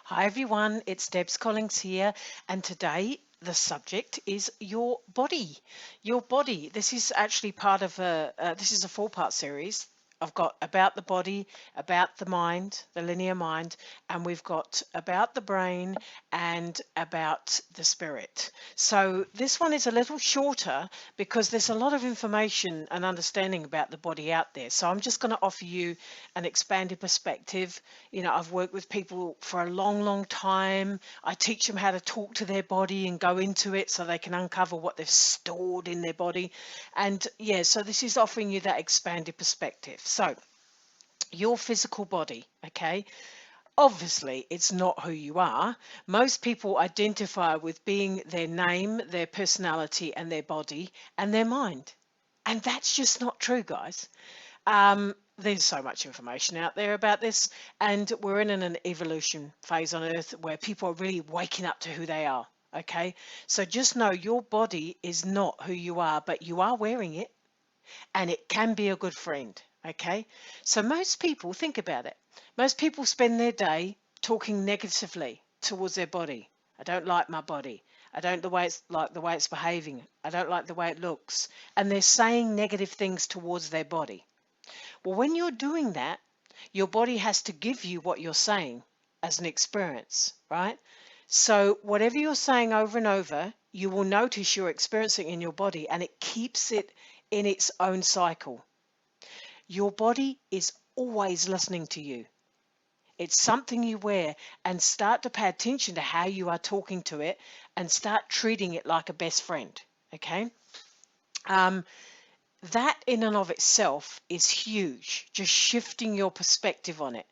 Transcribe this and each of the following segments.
Hi everyone, it's Deb's Collings here, and today the subject is your body. Your body. This is actually part of this is a four-part series. I've got about the body, about the mind, the linear mind, and we've got about the brain and about the spirit. So this one is a little shorter because there's a lot of information and understanding about the body out there. So I'm just going to offer you an expanded perspective. You know, I've worked with people for a long, long time. I teach them how to talk to their body and go into it so they can uncover what they've stored in their body. And yeah, so this is offering you that expanded perspective. So your physical body, okay? Obviously, it's not who you are. Most people identify with being their name, their personality, and their body and their mind. And that's just not true, guys. There's so much information out there about this, and we're in an evolution phase on Earth where people are really waking up to who they are. Okay, so just know your body is not who you are, but you are wearing it, and it can be a good friend. Okay, so most people, think about it, most people spend their day talking negatively towards their body. I don't like my body. I don't like the way it's behaving. I don't like the way it looks. And they're saying negative things towards their body. Well, when you're doing that, your body has to give you what you're saying as an experience, right? So whatever you're saying over and over, you will notice you're experiencing in your body, and it keeps it in its own cycle. Your body is always listening to you. It's something you wear, and start to pay attention to how you are talking to it and start treating it like a best friend. Okay. That in and of itself is huge, just shifting your perspective on it.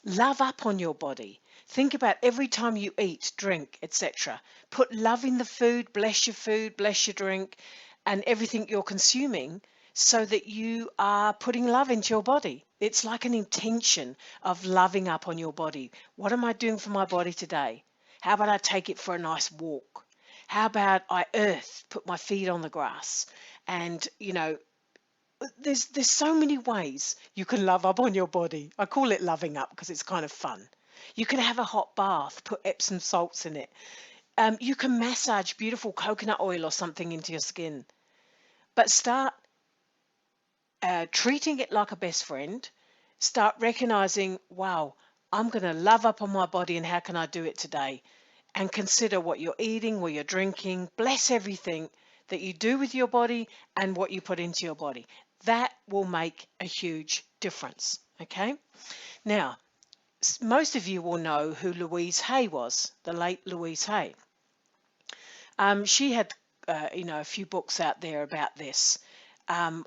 Love up on your body. Think about every time you eat, drink, etc. Put love in the food, bless your drink, and everything you're consuming so that you are putting love into your body. It's like an intention of loving up on your body. What am I doing for my body today? How about I take it for a nice walk? How about I put my feet on the grass? And, there's so many ways you can love up on your body. I call it loving up because it's kind of fun. You can have a hot bath, put Epsom salts in it. You can massage beautiful coconut oil or something into your skin. But start treating it like a best friend. Start recognizing, wow, I'm going to love up on my body, and how can I do it today? And consider what you're eating, what you're drinking. Bless everything that you do with your body and what you put into your body. That will make a huge difference. Okay. Now, most of you will know who Louise Hay was, the late Louise Hay. She had, a few books out there about this.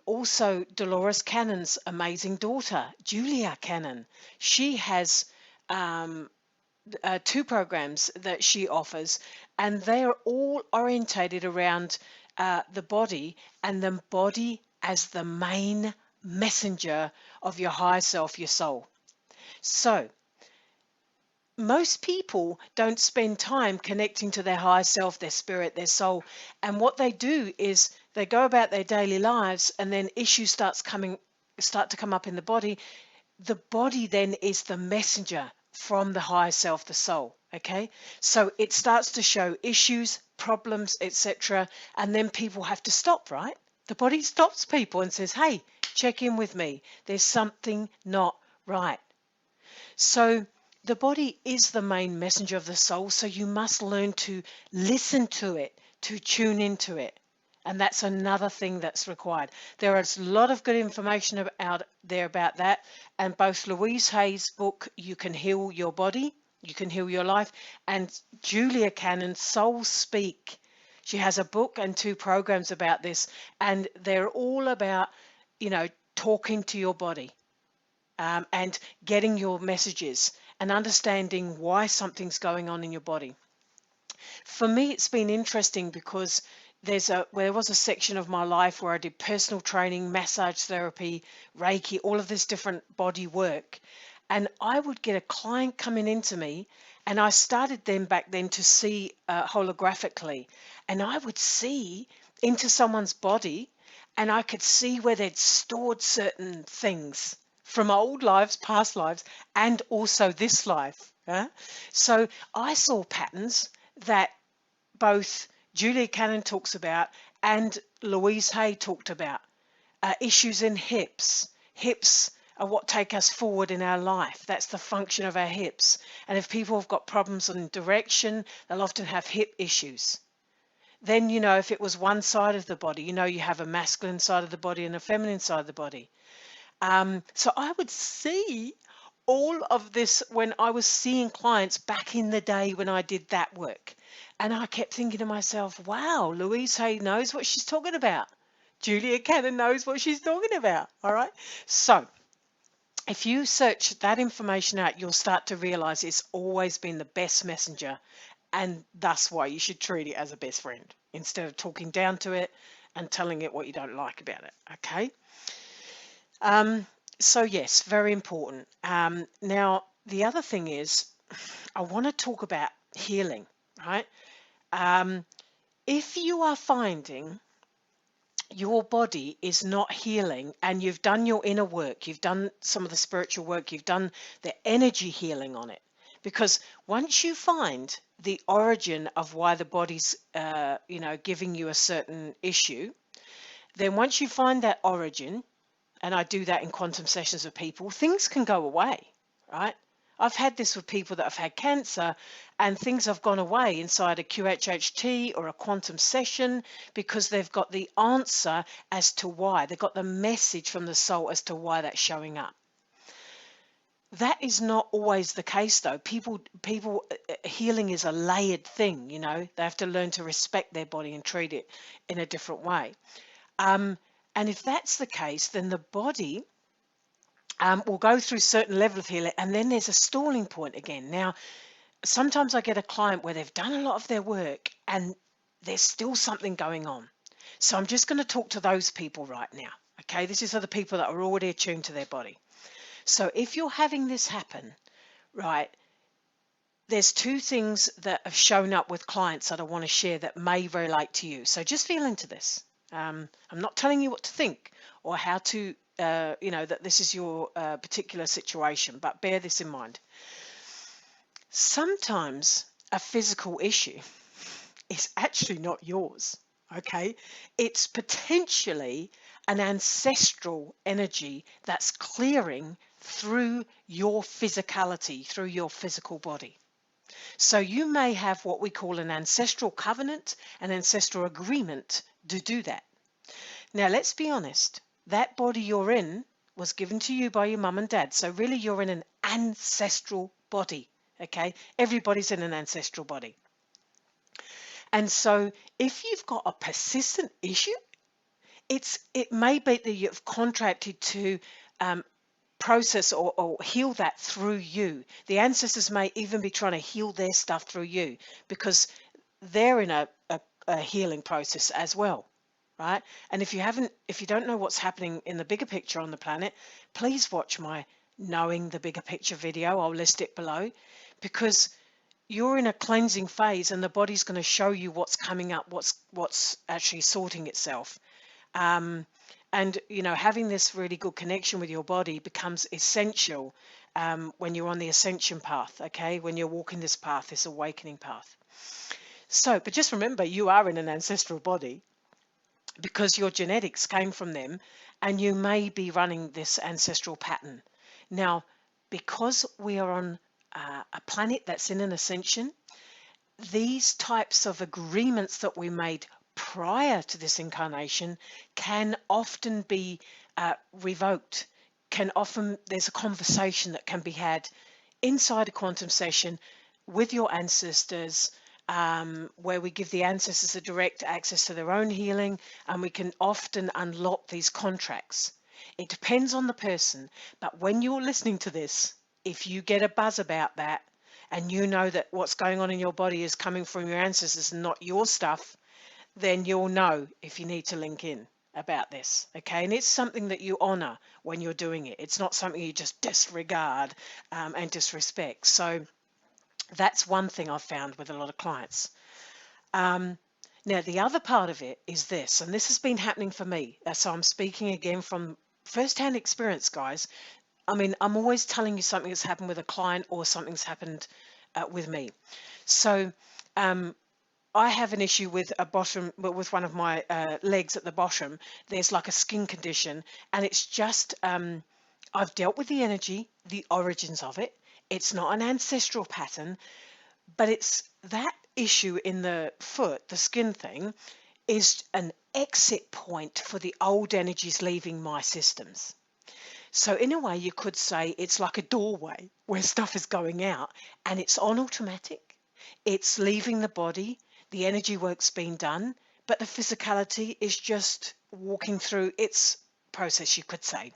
Also, Dolores Cannon's amazing daughter, Julia Cannon. She has two programs that she offers, and they are all orientated around the body, and the body as the main messenger of your higher self, your soul. So most people don't spend time connecting to their higher self, their spirit, their soul. And what they do is they go about their daily lives, and then issues start to come up in the body. The body then is the messenger from the higher self, the soul. Okay, so it starts to show issues, problems, etc. And then people have to stop, right? The body stops people and says, hey, check in with me. There's something not right. So the body is the main messenger of the soul, so you must learn to listen to it, to tune into it. And that's another thing that's required. There is a lot of good information out there about that. And both Louise Hay's book, You Can Heal Your Body, You Can Heal Your Life, and Julia Cannon's Soul Speak. She has a book and two programs about this, and they're all about, talking to your body. And getting your messages and understanding why something's going on in your body. For me, it's been interesting because there was a section of my life where I did personal training, massage therapy, Reiki, all of this different body work. And I would get a client coming into me, and I started then back then to see holographically, and I would see into someone's body, and I could see where they'd stored certain things from old lives, past lives, and also this life. Huh? So I saw patterns that both Julia Cannon talks about and Louise Hay talked about. Issues in hips. Hips are what take us forward in our life. That's the function of our hips. And if people have got problems in direction, they'll often have hip issues. Then, if it was one side of the body, you have a masculine side of the body and a feminine side of the body. So I would see all of this when I was seeing clients back in the day when I did that work. And I kept thinking to myself, wow, Louise Hay knows what she's talking about. Julia Cannon knows what she's talking about. All right. So if you search that information out, you'll start to realize it's always been the best messenger. And that's why you should treat it as a best friend instead of talking down to it and telling it what you don't like about it. Okay. So yes, very important. Now, the other thing is, I want to talk about healing, right? If you are finding your body is not healing and you've done your inner work, you've done some of the spiritual work, you've done the energy healing on it, because once you find the origin of why the body's, giving you a certain issue, then once you find that origin, and I do that in quantum sessions with people, things can go away, right? I've had this with people that have had cancer and things have gone away inside a QHHT or a quantum session because they've got the answer as to why. They've got the message from the soul as to why that's showing up. That is not always the case though. People, healing is a layered thing, they have to learn to respect their body and treat it in a different way. And if that's the case, then the body will go through certain level of healing, and then there's a stalling point again. Now, sometimes I get a client where they've done a lot of their work and there's still something going on. So I'm just going to talk to those people right now. Okay, this is for the people that are already attuned to their body. So if you're having this happen, right, there's two things that have shown up with clients that I want to share that may relate to you. So just feel into this. I'm not telling you what to think or how to, that this is your particular situation, but bear this in mind. Sometimes a physical issue is actually not yours, okay? It's potentially an ancestral energy that's clearing through your physicality, through your physical body. So you may have what we call an ancestral covenant, an ancestral agreement to do that. Now, let's be honest, that body you're in was given to you by your mum and dad. So really you're in an ancestral body, okay? Everybody's in an ancestral body. And so if you've got a persistent issue, it may be that you've contracted to process or heal that through you. The ancestors may even be trying to heal their stuff through you because they're in a healing process as well, right? And if you don't know what's happening in the bigger picture on the planet, please watch my Knowing the Bigger Picture video. I'll list it below, because you're in a cleansing phase and the body's going to show you what's coming up, what's actually sorting itself. And having this really good connection with your body becomes essential when you're on the ascension path, okay? When you're walking this path, this awakening path. So, but just remember, you are in an ancestral body because your genetics came from them, and you may be running this ancestral pattern. Now, because we are on a planet that's in an ascension, these types of agreements that we made prior to this incarnation can often be revoked. There's a conversation that can be had inside a quantum session with your ancestors, where we give the ancestors a direct access to their own healing, and we can often unlock these contracts. It depends on the person, but when you're listening to this, if you get a buzz about that and you know that what's going on in your body is coming from your ancestors and not your stuff, then you'll know if you need to link in about this, okay? And it's something that you honor when you're doing it. It's not something you just disregard and disrespect. So that's one thing I've found with a lot of clients. Now, the other part of it is this, and this has been happening for me. So I'm speaking again from first-hand experience, guys. I mean, I'm always telling you something that's happened with a client or something's happened with me. So I have an issue with a bottom, with one of my legs at the bottom. There's like a skin condition, and it's just I've dealt with the energy, the origins of it. It's not an ancestral pattern, but it's that issue in the foot, the skin thing, is an exit point for the old energies leaving my systems. So in a way, you could say it's like a doorway where stuff is going out and it's on automatic. It's leaving the body, the energy work's been done, but the physicality is just walking through its process, you could say.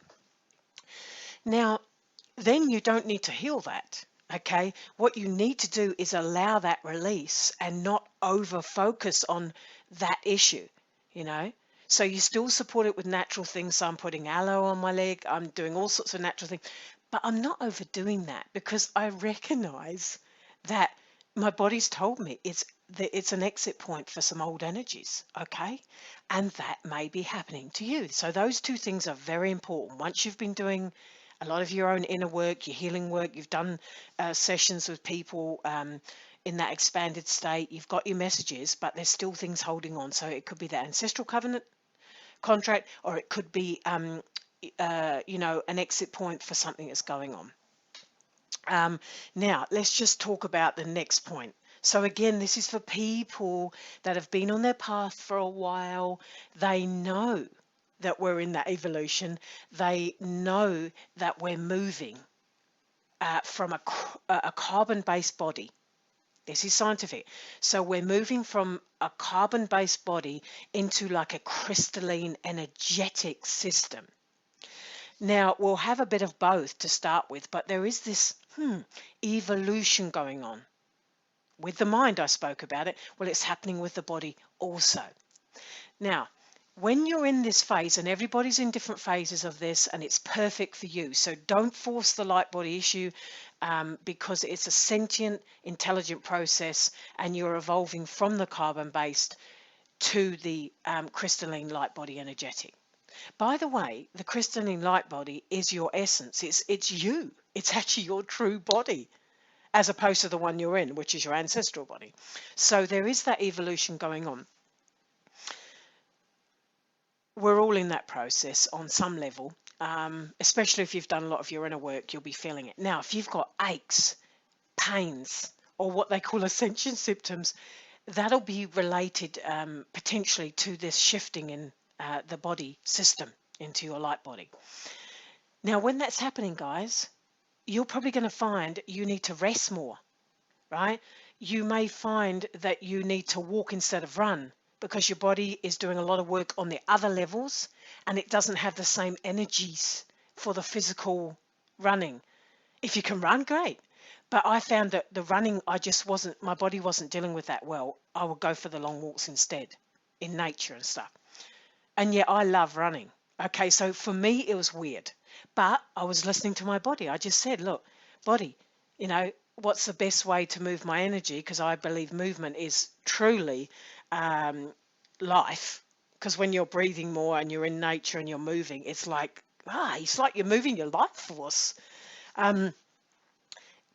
Now, then you don't need to heal that. Okay, what you need to do is allow that release and not over focus on that issue, you know. So you still support it with natural things. So I'm putting aloe on my leg, I'm doing all sorts of natural things, but I'm not overdoing that because I recognize that my body's told me it's an exit point for some old energies, okay? And that may be happening to you. So those two things are very important. Once you've been doing a lot of your own inner work, your healing work, you've done sessions with people in that expanded state, you've got your messages, but there's still things holding on. So it could be the ancestral covenant contract, or it could be, you know, an exit point for something that's going on. Now, let's just talk about the next point. So again, this is for people that have been on their path for a while. They know that we're in that evolution. They know that we're moving from a carbon-based body. This is scientific. So we're moving from a carbon-based body into like a crystalline energetic system. Now, we'll have a bit of both to start with, but there is this evolution going on. With the mind, I spoke about it. Well, it's happening with the body also. Now, when you're in this phase, and everybody's in different phases of this, and it's perfect for you. So don't force the light body issue because it's a sentient, intelligent process, and you're evolving from the carbon-based to the crystalline light body energetic. By the way, the crystalline light body is your essence. It's you. It's actually your true body, as opposed to the one you're in, which is your ancestral body. So there is that evolution going on. We're all in that process on some level, especially if you've done a lot of your inner work, you'll be feeling it. Now, if you've got aches, pains, or what they call ascension symptoms, that'll be related potentially to this shifting in the body system into your light body. Now, when that's happening, guys, you're probably going to find you need to rest more, right? You may find that you need to walk instead of run because your body is doing a lot of work on the other levels and it doesn't have the same energies for the physical running. If you can run, great. But I found that the running, my body wasn't dealing with that well. I would go for the long walks instead in nature and stuff. And yet I love running. Okay, so for me, it was weird. But I was listening to my body. I just said, look, body, you know, what's the best way to move my energy? Because I believe movement is truly life. Because when you're breathing more and you're in nature and you're moving, it's like you're moving your life force.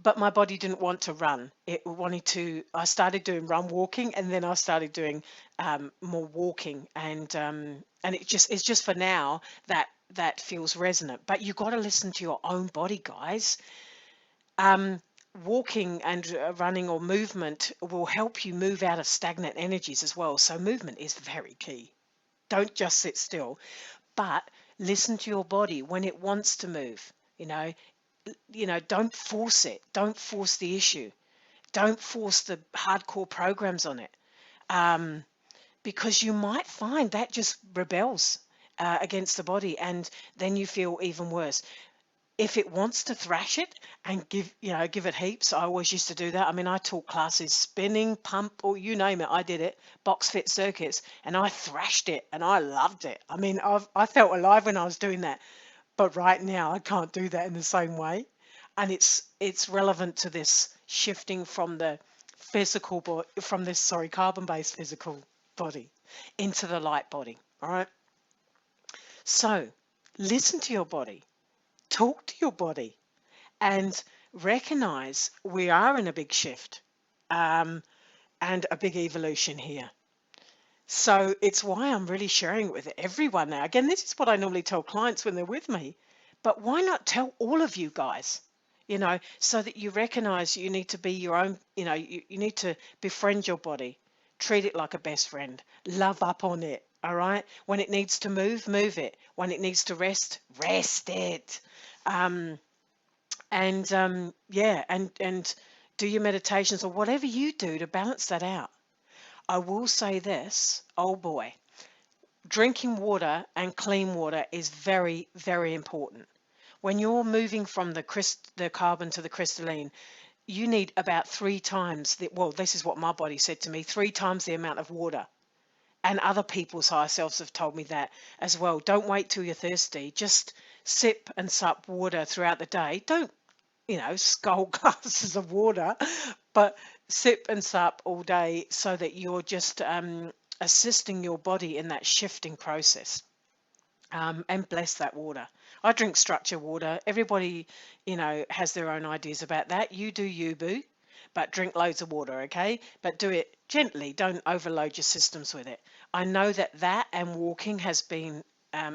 But my body didn't want to run. I started doing run walking, and then I started doing more walking, and it's just for now that feels resonant. But you got to listen to your own body, guys. Walking and running or movement will help you move out of stagnant energies as well. So movement is very key. Don't just sit still, but listen to your body when it wants to move. Don't force it. Don't force the issue. Don't force the hardcore programs on it, because you might find that just rebels against the body, and then you feel even worse. If it wants to thrash it and give it heaps, I always used to do that. I mean, I taught classes, spinning, pump, or you name it, I did it, box fit circuits, and I thrashed it, and I loved it. I mean, I felt alive when I was doing that. But right now, I can't do that in the same way. And it's relevant to this shifting from the carbon-based physical body into the light body. All right. So listen to your body. talk to your body and recognize we are in a big shift, and a big evolution here. So it's why I'm really sharing it with everyone now. Again, this is what I normally tell clients when they're with me, but why not tell all of you guys, so that you recognize you need to be your own, you need to befriend your body, treat it like a best friend, love up on it. All right. When it needs to move, move it. When it needs to rest, rest it. Um, yeah, and do your meditations or whatever you do to balance that out. I will say this, oh boy, drinking water and clean water is very, very important. When you're moving from the carbon to the crystalline, you need about 3 times well, this is what my body said to me, 3 times the amount of water. And other people's higher selves have told me that as well. Don't wait till you're thirsty. Just sip and sup water throughout the day. Don't, skull glasses of water, but sip and sup all day so that you're just assisting your body in that shifting process. And bless that water. I drink structured water. Everybody, has their own ideas about that. You do you, boo, but drink loads of water, okay? But do it gently. Don't overload your systems with it. I know that and walking has been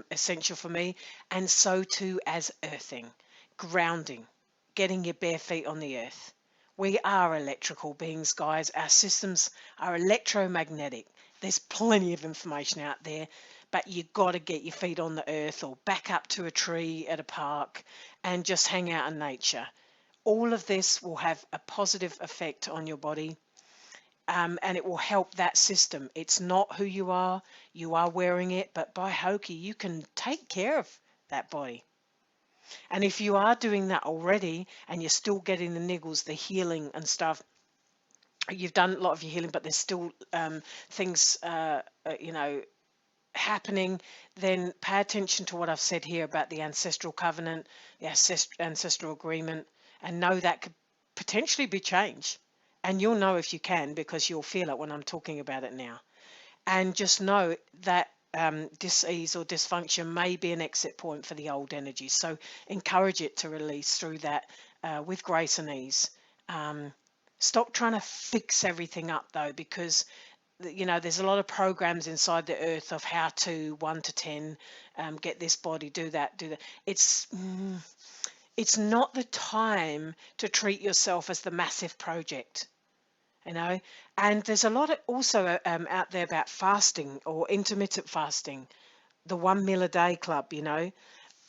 essential for me, and so too as earthing, grounding, getting your bare feet on the earth. We are electrical beings, guys. Our systems are electromagnetic. There's plenty of information out there, but you got to get your feet on the earth or back up to a tree at a park and just hang out in nature. All of this will have a positive effect on your body, and it will help that system. It's not who you are wearing it, but by hokey, you can take care of that body. And if you are doing that already and you're still getting the niggles, the healing and stuff, you've done a lot of your healing, but there's still things, happening, then pay attention to what I've said here about the ancestral covenant, the ancestral agreement, and know that could potentially be changed. And you'll know if you can, because you'll feel it when I'm talking about it now. And just know that dis-ease or dysfunction may be an exit point for the old energy. So encourage it to release through that with grace and ease. Stop trying to fix everything up, though, because there's a lot of programs inside the earth of how to 1 to 10, get this body, do that. It's not the time to treat yourself as the massive project, and there's a lot of also out there about fasting or intermittent fasting, the 1 meal a day club.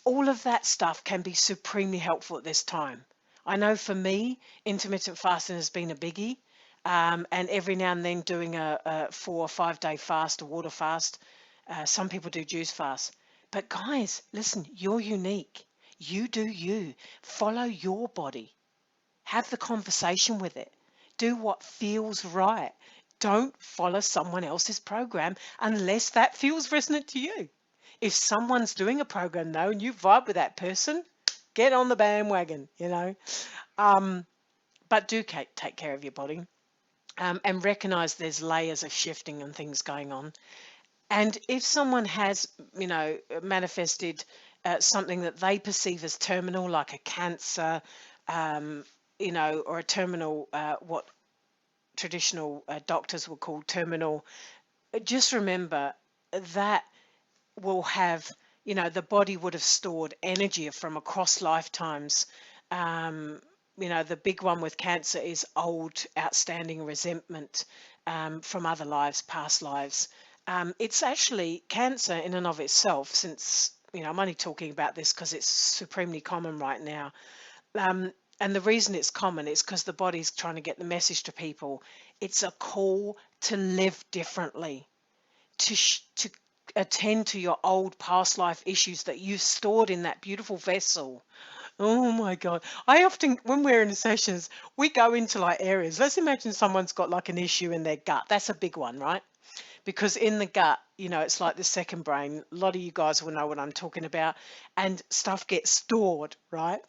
All of that stuff can be supremely helpful at this time. I know for me, intermittent fasting has been a biggie. And every now and then doing a 4 or 5 day fast, a water fast. Some people do juice fast. But guys, listen, you're unique. You do you. Follow your body. Have the conversation with it. Do what feels right. Don't follow someone else's program unless that feels resonant to you. If someone's doing a program though and you vibe with that person, get on the bandwagon, But do take care of your body. And recognize there's layers of shifting and things going on. And if someone has, manifested something that they perceive as terminal, like a cancer, or a terminal, what traditional doctors would call terminal, just remember that will have, the body would have stored energy from across lifetimes. The big one with cancer is old, outstanding resentment from other lives, past lives. It's actually cancer in and of itself, since, I'm only talking about this because it's supremely common right now. And the reason it's common is because the body's trying to get the message to people. It's a call to live differently, to attend to your old past life issues that you've stored in that beautiful vessel. Oh my God. I often, when we're in sessions, we go into like areas. Let's imagine someone's got like an issue in their gut. That's a big one, right? Because in the gut, it's like the second brain. A lot of you guys will know what I'm talking about. And stuff gets stored, right?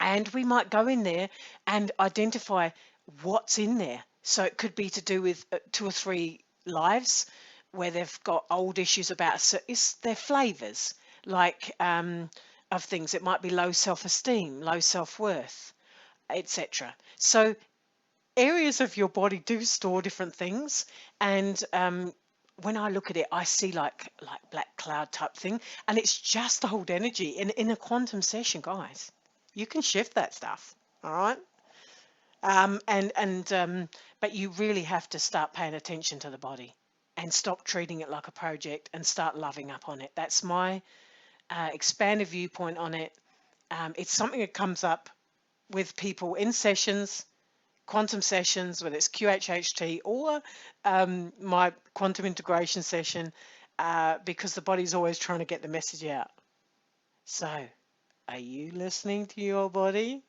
And we might go in there and identify what's in there. So it could be to do with 2 or 3 lives where they've got old issues about, it's their flavors, like of things. It might be low self-esteem, low self-worth, etc. So areas of your body do store different things, and when I look at it, I see like black cloud type thing, and it's just old energy. In a quantum session, guys, you can shift that stuff. All right. But you really have to start paying attention to the body and stop treating it like a project and start loving up on it. That's my expanded viewpoint on it. It's something that comes up with people in sessions, quantum sessions, whether it's QHHT or my quantum integration session, because the body's always trying to get the message out. So, are you listening to your body?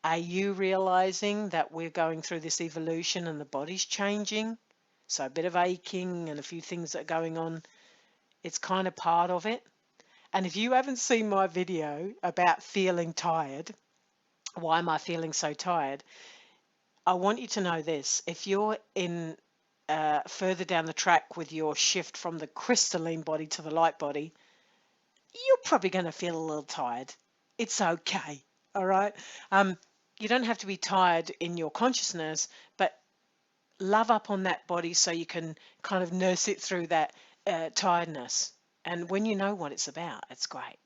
Are you realizing that we're going through this evolution and the body's changing? So a bit of aching and a few things that are going on, it's kind of part of it. And if you haven't seen my video about feeling tired, why am I feeling so tired? I want you to know this. If you're in further down the track with your shift from the crystalline body to the light body, you're probably going to feel a little tired. It's okay. All right. You don't have to be tired in your consciousness, but love up on that body so you can kind of nurse it through that tiredness. And when you know what it's about, it's great.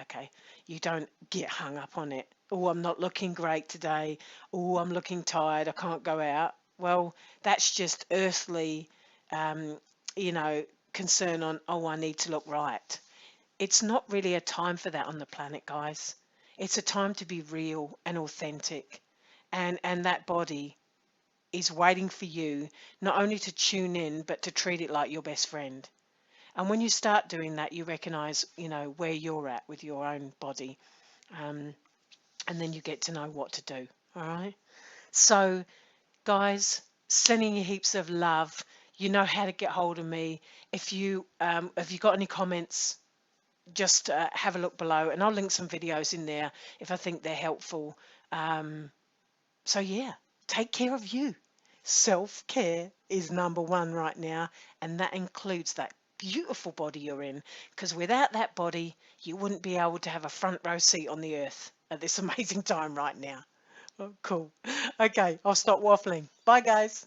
Okay. You don't get hung up on it. Oh, I'm not looking great today. Oh, I'm looking tired. I can't go out. Well, that's just earthly, um, concern on, oh, I need to look right. It's not really a time for that on the planet, guys. It's a time to be real and authentic. And that body is waiting for you not only to tune in, but to treat it like your best friend. And when you start doing that, you recognize, where you're at with your own body. And then you get to know what to do. All right. So, guys, sending you heaps of love. You know how to get hold of me. If you have you got any comments, just have a look below, and I'll link some videos in there if I think they're helpful. So yeah, take care of you. Self-care is number one right now, and that includes that beautiful body you're in, because without that body, you wouldn't be able to have a front row seat on the earth at this amazing time right now. Oh, cool. Okay, I'll stop waffling. Bye, guys.